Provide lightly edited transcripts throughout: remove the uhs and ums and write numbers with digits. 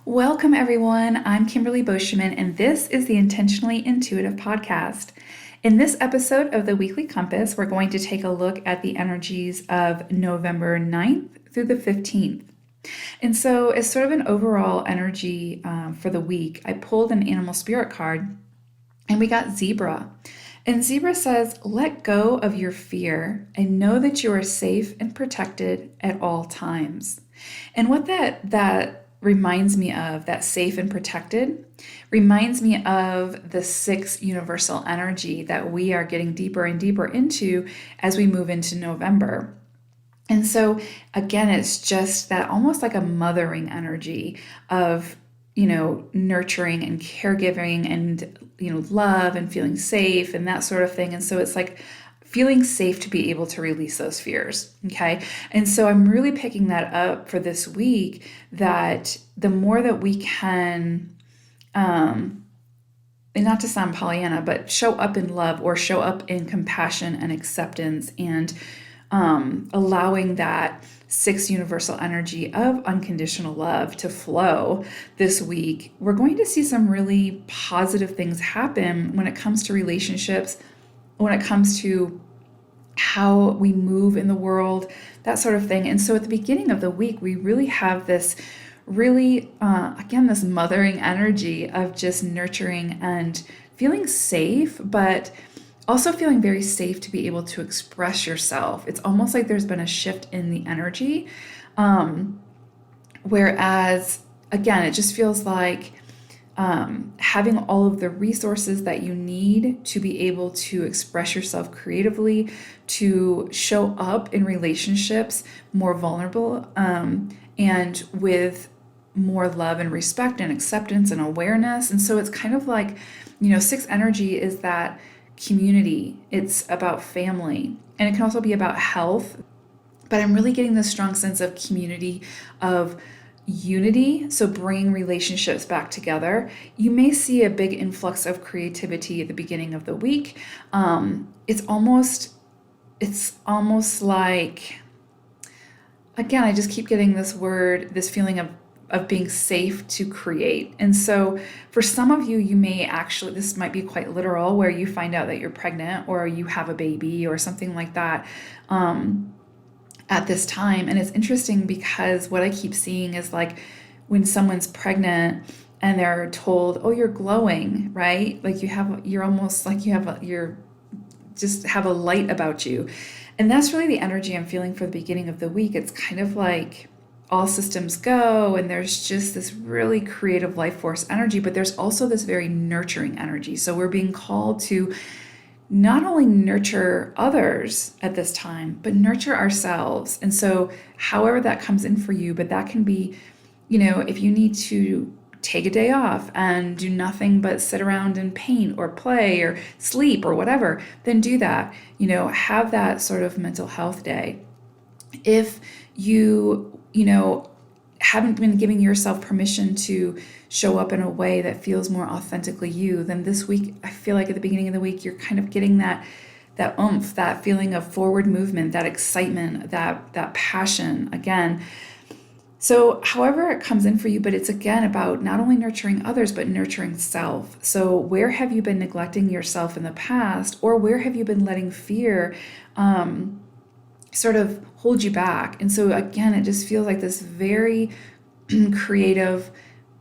Welcome, everyone. I'm Kimberly Boschman, and this is the Intentionally Intuitive podcast. In this episode of the Weekly Compass, we're going to take a look at the energies of November 9th through the 15th. And so, as sort of an overall energy for the week, I pulled an animal spirit card and we got Zebra. And Zebra says, let go of your fear and know that you are safe and protected at all times. And what that reminds me of, that safe and protected, reminds me of the sixth universal energy that we are getting deeper and deeper into as we move into November. And so again, it's just that almost like a mothering energy of, nurturing and caregiving and, love and feeling safe and that sort of thing. And so it's like feeling safe to be able to release those fears. Okay. And so I'm really picking that up for this week, that the more that we can, and not to sound Pollyanna, but show up in love or show up in compassion and acceptance and allowing that sixth universal energy of unconditional love to flow this week, we're going to see some really positive things happen when it comes to relationships, when it comes to how we move in the world, that sort of thing. And so at the beginning of the week, we really have this really, this mothering energy of just nurturing and feeling safe, but also feeling very safe to be able to express yourself. It's almost like there's been a shift in the energy. Whereas, again, it just feels like having all of the resources that you need to be able to express yourself creatively, to show up in relationships more vulnerable, and with more love and respect and acceptance and awareness. And so it's kind of like, sixth energy is that community. It's about family, and it can also be about health. But I'm really getting this strong sense of community, of unity, so bringing relationships back together. You may see a big influx of creativity at the beginning of the week. It's almost like, again, I just keep getting this feeling of being safe to create. And so for some of you, you may actually, this might be quite literal, where you find out that you're pregnant or you have a baby or something like that at this time. And it's interesting because what I keep seeing is like when someone's pregnant and they're told, oh, you're glowing, right? Like you're almost like you're just have a light about you. And that's really the energy I'm feeling for the beginning of the week. It's kind of like all systems go, and there's just this really creative life force energy, but there's also this very nurturing energy. So we're being called to not only nurture others at this time, but nurture ourselves. And so however that comes in for you, but that can be, if you need to take a day off and do nothing but sit around and paint or play or sleep or whatever, then do that. Have that sort of mental health day. If you haven't been giving yourself permission to show up in a way that feels more authentically you, then this week, I feel like at the beginning of the week, you're kind of getting that oomph, that feeling of forward movement, that excitement, that passion again. So however it comes in for you, but it's again about not only nurturing others, but nurturing self. So where have you been neglecting yourself in the past, or where have you been letting fear sort of hold you back? And so again, it just feels like this very creative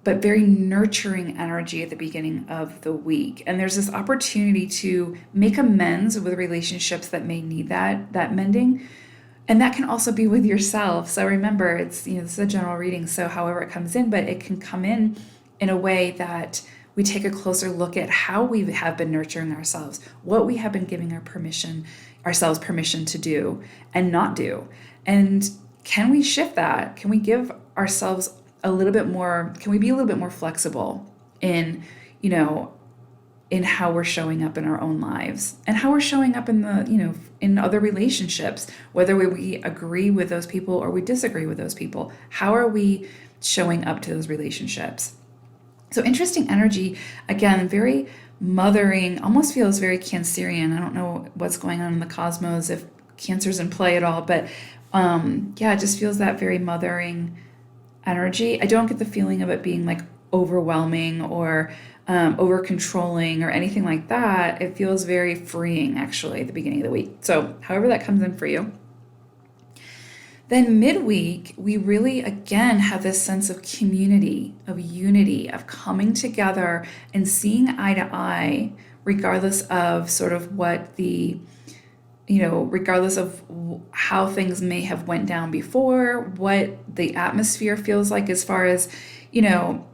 but very nurturing energy at the beginning of the week. And there's this opportunity to make amends with relationships that may need that mending. And that can also be with yourself. So remember, it's, this is a general reading, so however it comes in, but it can come in a way that we take a closer look at how we have been nurturing ourselves, what we have been giving ourselves permission to do and not do. And can we shift that? Can we give ourselves a little bit more, can we be a little bit more flexible in, in how we're showing up in our own lives and how we're showing up in in other relationships, whether we agree with those people or we disagree with those people? How are we showing up to those relationships? So interesting energy, again, very mothering, almost feels very Cancerian. I don't know what's going on in the cosmos, if Cancer's in play at all, but it just feels that very mothering energy. I don't get the feeling of it being like overwhelming or over controlling or anything like that. It feels very freeing actually at the beginning of the week. So, however that comes in for you. Then midweek, we really again have this sense of community, of unity, of coming together and seeing eye to eye, regardless of sort of what the, regardless of how things may have went down before, what the atmosphere feels like as far as, you know,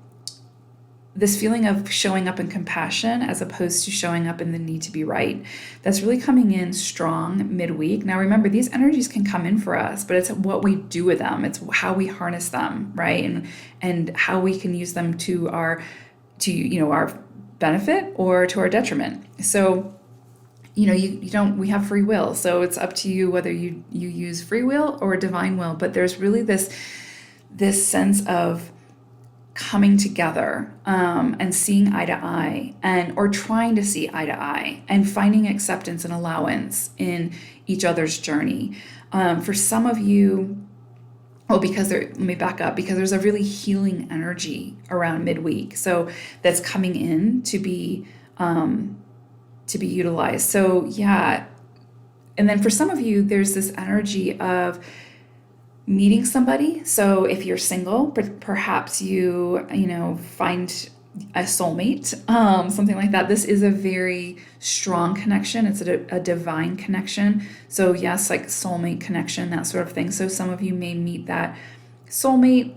this feeling of showing up in compassion as opposed to showing up in the need to be right. That's really coming in strong midweek. Now, remember, these energies can come in for us, but it's what we do with them. It's how we harness them, right? And how we can use them to our benefit or to our detriment. So, we have free will. So it's up to you whether you use free will or divine will. But there's really this sense of coming together and seeing eye to eye or trying to see eye to eye and finding acceptance and allowance in each other's journey. For some of you, let me back up, because there's a really healing energy around midweek. So that's coming in to be utilized. So yeah. And then for some of you, there's this energy of meeting somebody. So if you're single, perhaps you find a soulmate, something like that. This is a very strong connection. It's a divine connection. So yes, like soulmate connection, that sort of thing. So some of you may meet that soulmate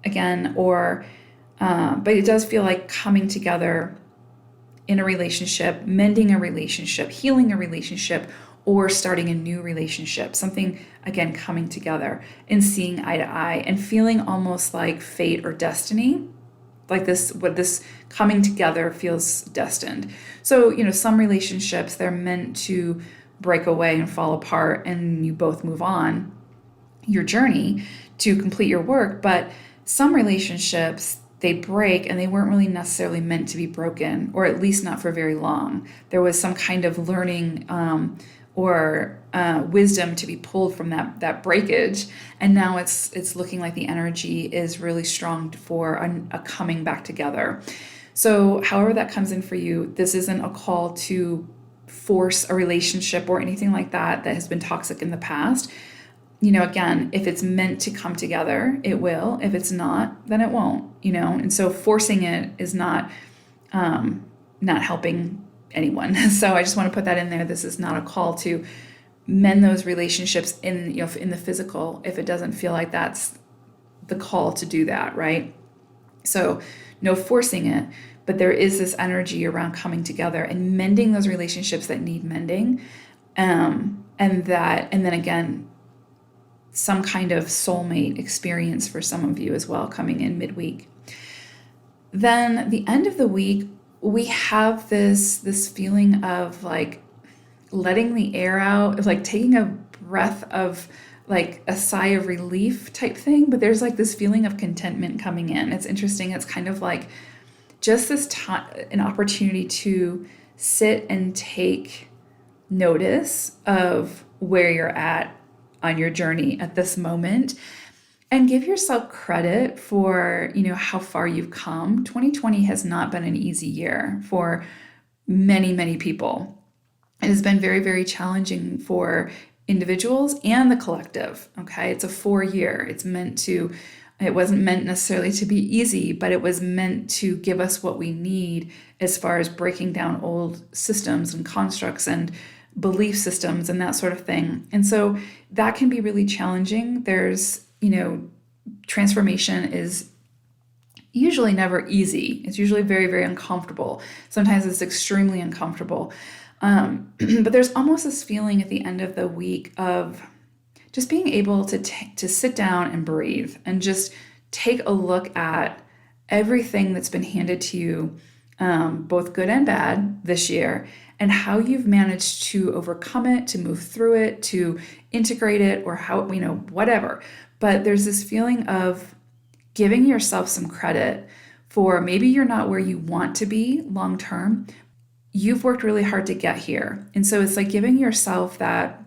again, but it does feel like coming together in a relationship, mending a relationship, healing a relationship, or starting a new relationship, something, again, coming together and seeing eye to eye and feeling almost like fate or destiny, like what this coming together feels destined. So, some relationships, they're meant to break away and fall apart and you both move on your journey to complete your work. But some relationships, they break and they weren't really necessarily meant to be broken, or at least not for very long. There was some kind of learning or wisdom to be pulled from that breakage, and now it's looking like the energy is really strong for a coming back together. So however that comes in for you, this isn't a call to force a relationship or anything like that has been toxic in the past. Again, if it's meant to come together, it will. If it's not, then it won't, and so forcing it is not helping anyone. So I just want to put that in there. This is not a call to mend those relationships in the physical if it doesn't feel like that's the call to do that, right? So no forcing it, but there is this energy around coming together and mending those relationships that need mending, and then again, some kind of soulmate experience for some of you as well coming in midweek. Then the end of the week, we have this feeling of like letting the air out, like taking a breath of like a sigh of relief type thing. But there's like this feeling of contentment coming in. It's interesting. It's kind of like just this time, an opportunity to sit and take notice of where you're at on your journey at this moment, and give yourself credit for, how far you've come. 2020 has not been an easy year for many, many people. It has been very, very challenging for individuals and the collective. Okay. It's a 4-year. It wasn't meant necessarily to be easy, but it was meant to give us what we need as far as breaking down old systems and constructs and belief systems and that sort of thing. And so that can be really challenging. There's, transformation is usually never easy. It's usually very, very uncomfortable. Sometimes it's extremely uncomfortable. But there's almost this feeling at the end of the week of just being able to sit down and breathe and just take a look at everything that's been handed to you, both good and bad this year, and how you've managed to overcome it, to move through it, to integrate it, or how, whatever. But there's this feeling of giving yourself some credit for maybe you're not where you want to be long term. You've worked really hard to get here. And so it's like giving yourself that,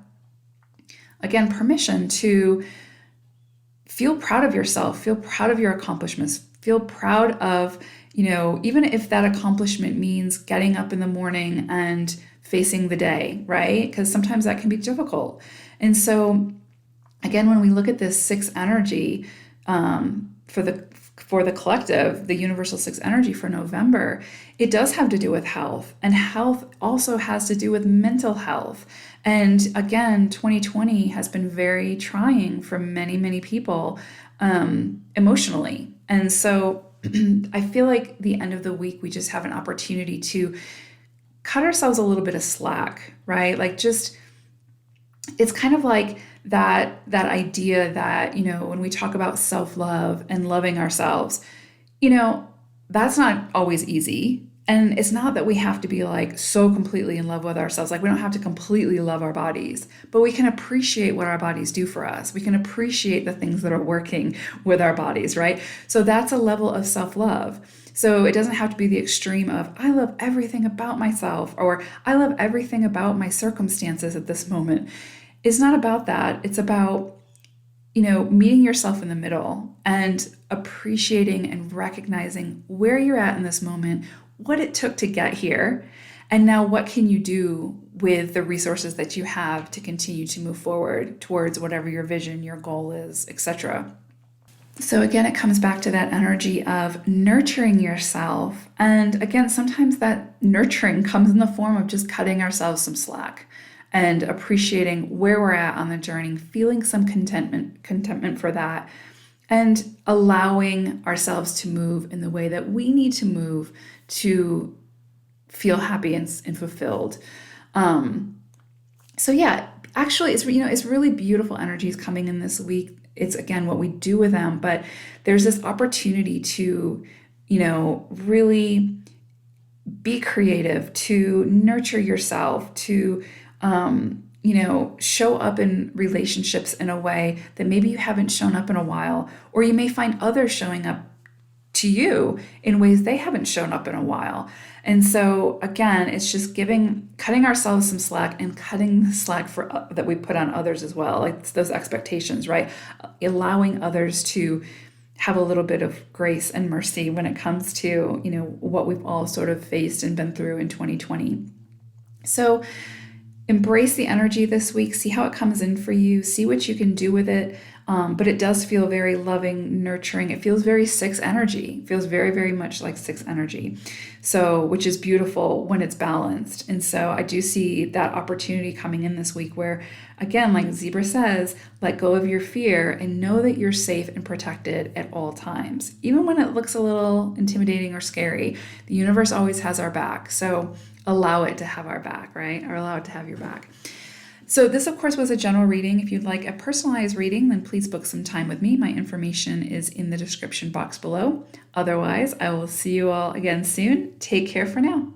again, permission to feel proud of yourself, feel proud of your accomplishments, feel proud of, even if that accomplishment means getting up in the morning and facing the day, right? Because sometimes that can be difficult. And so, again, when we look at this six energy for the collective, the universal six energy for November, it does have to do with health, and health also has to do with mental health. And again, 2020 has been very trying for many, many people emotionally. And so I feel like the end of the week, we just have an opportunity to cut ourselves a little bit of slack, right? Like, just, it's kind of like that idea that, when we talk about self-love and loving ourselves, you know, that's not always easy. And it's not that we have to be like so completely in love with ourselves. Like, we don't have to completely love our bodies, but we can appreciate what our bodies do for us. We can appreciate the things that are working with our bodies, right? So that's a level of self-love. So it doesn't have to be the extreme of, I love everything about myself, or I love everything about my circumstances at this moment. It's not about that. It's about, meeting yourself in the middle and appreciating and recognizing where you're at in this moment, what it took to get here, and now what can you do with the resources that you have to continue to move forward towards whatever your vision, your goal is, etc. So again, it comes back to that energy of nurturing yourself. And again, sometimes that nurturing comes in the form of just cutting ourselves some slack and appreciating where we're at on the journey, feeling some contentment for that, and allowing ourselves to move in the way that we need to move to feel happy and fulfilled. So yeah, actually, it's really beautiful energies coming in this week. It's, again, what we do with them, but there's this opportunity to, really be creative, to nurture yourself, to, show up in relationships in a way that maybe you haven't shown up in a while, or you may find others showing up to you in ways they haven't shown up in a while. And so again, it's just cutting ourselves some slack, and cutting the slack that we put on others as well. Like, it's those expectations, right? Allowing others to have a little bit of grace and mercy when it comes to, what we've all sort of faced and been through in 2020. So embrace the energy this week, see how it comes in for you, see what you can do with it. But it does feel very loving, nurturing. It feels very six energy. It feels very, very much like six energy. So, which is beautiful when it's balanced. And so I do see that opportunity coming in this week where, again, like Zebra says, let go of your fear and know that you're safe and protected at all times. Even when it looks a little intimidating or scary, the universe always has our back. So allow it to have our back, right? Or allow it to have your back. So this, of course, was a general reading. If you'd like a personalized reading, then please book some time with me. My information is in the description box below. Otherwise, I will see you all again soon. Take care for now.